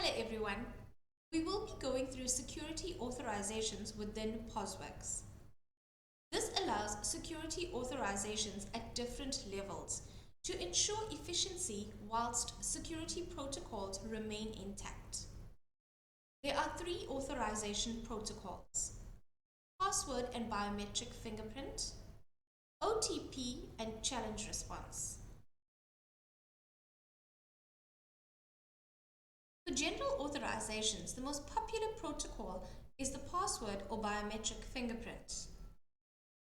Hello everyone. We will be going through security authorizations within Posworx. This allows security authorizations at different levels to ensure efficiency whilst security protocols remain intact. There are three authorization protocols: password and biometric fingerprint, OTP, and challenge response. For general authorizations, the most popular protocol is the password or biometric fingerprint.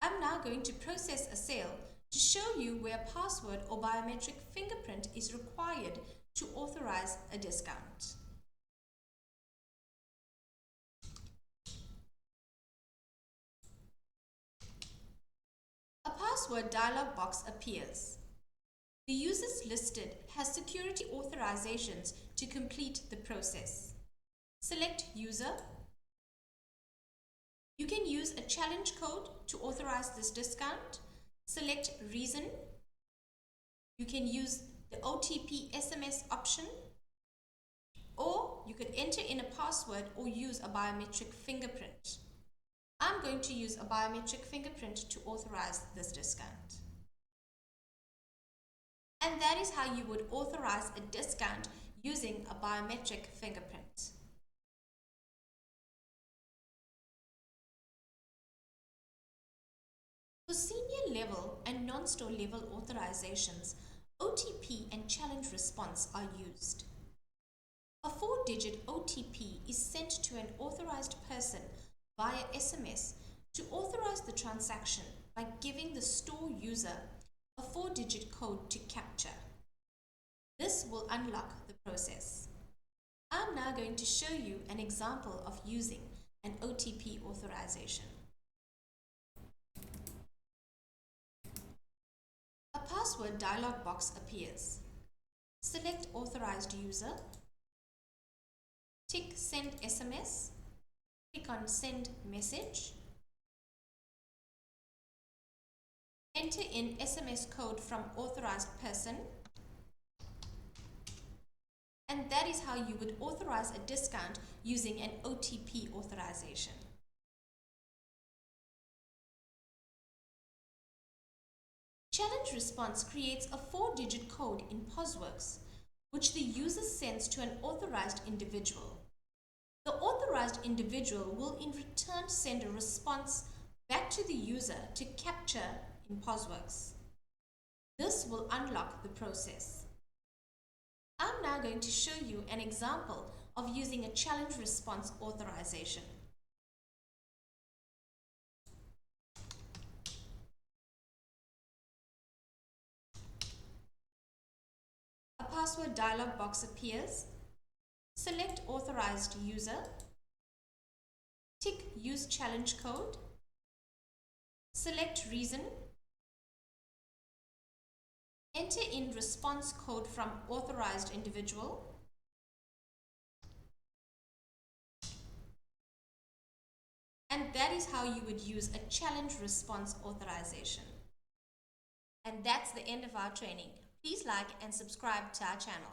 I'm now going to process a sale to show you where a password or biometric fingerprint is required to authorize a discount. A password dialog box appears. The users listed has security authorizations to complete the process. Select User. You can use a challenge code to authorize this discount. Select Reason. You can use the OTP SMS option, or you could enter in a password or use a biometric fingerprint. I'm going to use a biometric fingerprint to authorize this discount. And that is how you would authorize a discount using a biometric fingerprint. For senior level and non-store level authorizations, OTP and challenge response are used. A 4-digit OTP is sent to an authorized person via SMS to authorize the transaction by giving the store user a 4-digit code to capture. This will unlock the process. I'm now going to show you an example of using an OTP authorization. A password dialog box appears. Select Authorized User. Tick Send SMS. Click on Send Message. Enter in SMS code from authorized person. And that is how you would authorize a discount using an OTP authorization. Challenge response creates a 4-digit code in Posworx, which the user sends to an authorized individual. The authorized individual will in return send a response back to the user to capture in Posworx. This will unlock the process. I'm now going to show you an example of using a challenge response authorization. A password dialog box appears. Select Authorized User. Tick Use Challenge Code. Select Reason. Enter in response code from authorized individual. And that is how you would use a challenge response authorization. And that's the end of our training. Please like and subscribe to our channel.